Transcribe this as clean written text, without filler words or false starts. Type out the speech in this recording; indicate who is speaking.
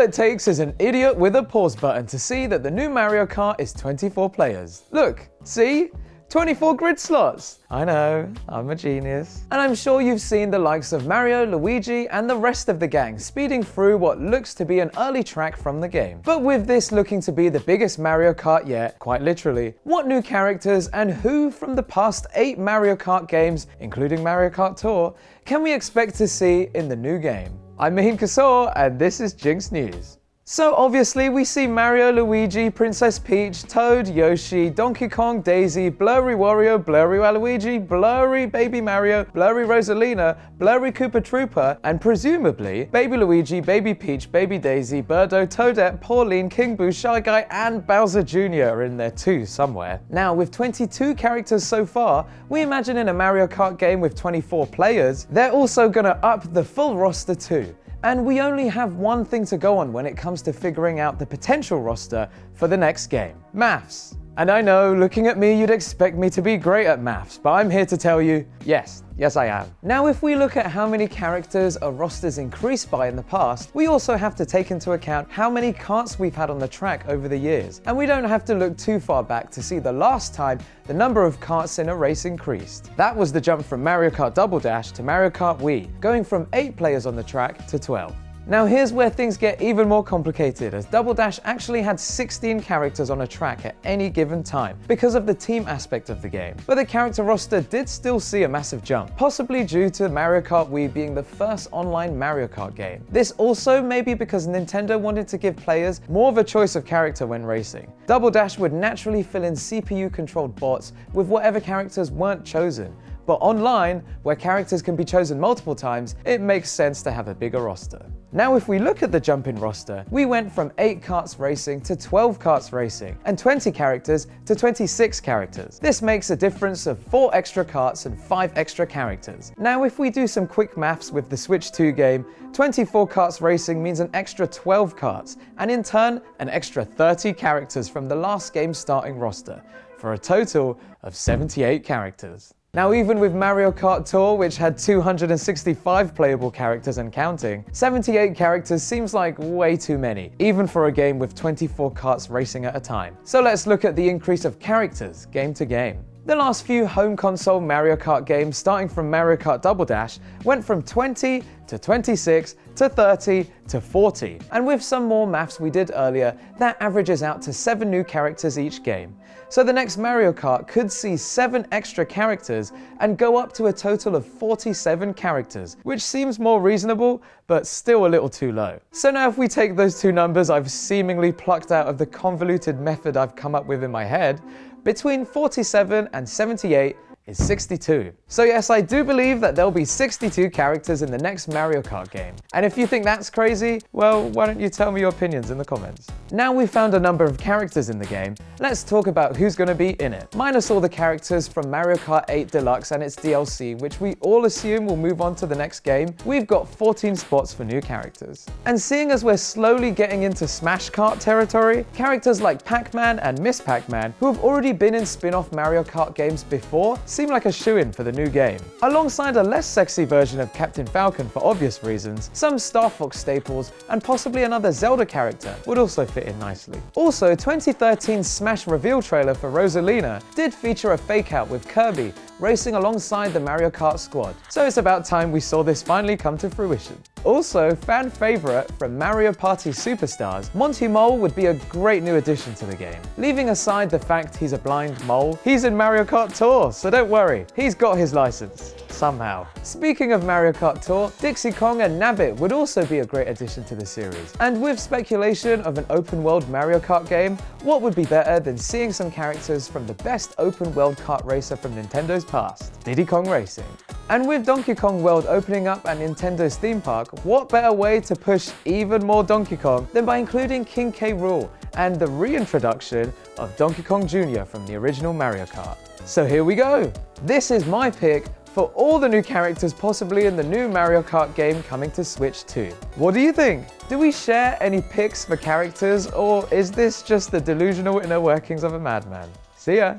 Speaker 1: it takes is an idiot with a pause button to see that the new Mario Kart is 24 players. Look, see? 24 grid slots. I know, I'm a genius. And I'm sure you've seen the likes of Mario, Luigi, and the rest of the gang speeding through what looks to be an early track from the game. But with this looking to be the biggest Mario Kart yet, quite literally, what new characters and who from the past 8 Mario Kart games, including Mario Kart Tour, can we expect to see in the new game? I'm Mahim Kassor, and this is GINX News. So obviously we see Mario, Luigi, Princess Peach, Toad, Yoshi, Donkey Kong, Daisy, Blurry Wario, Blurry Waluigi, Blurry Baby Mario, Blurry Rosalina, Blurry Koopa Troopa, and presumably Baby Luigi, Baby Peach, Baby Daisy, Birdo, Toadette, Pauline, King Boo, Shy Guy, and Bowser Jr. are in there too somewhere. Now with 22 characters so far, we imagine in a Mario Kart game with 24 players, they're also gonna up the full roster too. And we only have one thing to go on when it comes to figuring out the potential roster for the next game: maths. And I know, looking at me, you'd expect me to be great at maths, but I'm here to tell you, yes I am. Now, if we look at how many characters a roster's increased by in the past, we also have to take into account how many karts we've had on the track over the years. And we don't have to look too far back to see the last time the number of karts in a race increased. That was the jump from Mario Kart Double Dash to Mario Kart Wii, going from 8 players on the track to 12. Now here's where things get even more complicated, as Double Dash actually had 16 characters on a track at any given time because of the team aspect of the game. But the character roster did still see a massive jump, possibly due to Mario Kart Wii being the first online Mario Kart game. This also may be because Nintendo wanted to give players more of a choice of character when racing. Double Dash would naturally fill in CPU-controlled bots with whatever characters weren't chosen. But online, where characters can be chosen multiple times, it makes sense to have a bigger roster. Now if we look at the jump in roster, we went from 8 karts racing to 12 karts racing, and 20 characters to 26 characters. This makes a difference of 4 extra karts and 5 extra characters. Now if we do some quick maths with the Switch 2 game, 24 karts racing means an extra 12 karts, and in turn, an extra 30 characters from the last game's starting roster, for a total of 78 characters. Now even with Mario Kart Tour, which had 265 playable characters and counting, 78 characters seems like way too many, even for a game with 24 karts racing at a time. So let's look at the increase of characters game to game. The last few home console Mario Kart games, starting from Mario Kart Double Dash, went from 20 to 26 to 30 to 40. And with some more maths we did earlier, that averages out to 7 new characters each game. So the next Mario Kart could see 7 extra characters and go up to a total of 47 characters, which seems more reasonable, but still a little too low. So now if we take those two numbers I've seemingly plucked out of the convoluted method I've come up with in my head, between 47 and 78 is 62. So yes, I do believe that there'll be 62 characters in the next Mario Kart game. And if you think that's crazy, well, why don't you tell me your opinions in the comments? Now we've found a number of characters in the game, let's talk about who's going to be in it. Minus all the characters from Mario Kart 8 Deluxe and its DLC, which we all assume will move on to the next game, we've got 14 spots for new characters. And seeing as we're slowly getting into Smash Kart territory, characters like Pac-Man and Miss Pac-Man, who have already been in spin-off Mario Kart games before, seem like a shoo-in for the new game. Alongside a less sexy version of Captain Falcon for obvious reasons, some Star Fox staples, and possibly another Zelda character would also fit in nicely. Also, 2013's Smash reveal trailer for Rosalina did feature a fake-out with Kirby racing alongside the Mario Kart squad, so it's about time we saw this finally come to fruition. Also, fan favorite from Mario Party Superstars, Monty Mole would be a great new addition to the game. Leaving aside the fact he's a blind mole, he's in Mario Kart Tour, so don't worry, he's got his license. Somehow. Speaking of Mario Kart Tour, Dixie Kong and Nabbit would also be a great addition to the series. And with speculation of an open world Mario Kart game, what would be better than seeing some characters from the best open world kart racer from Nintendo's past, Diddy Kong Racing. And with Donkey Kong World opening up at Nintendo's theme park, what better way to push even more Donkey Kong than by including King K. Rool and the reintroduction of Donkey Kong Jr. from the original Mario Kart. So here we go! This is my pick for all the new characters possibly in the new Mario Kart game coming to Switch 2. What do you think? Do we share any picks for characters, or is this just the delusional inner workings of a madman? See ya!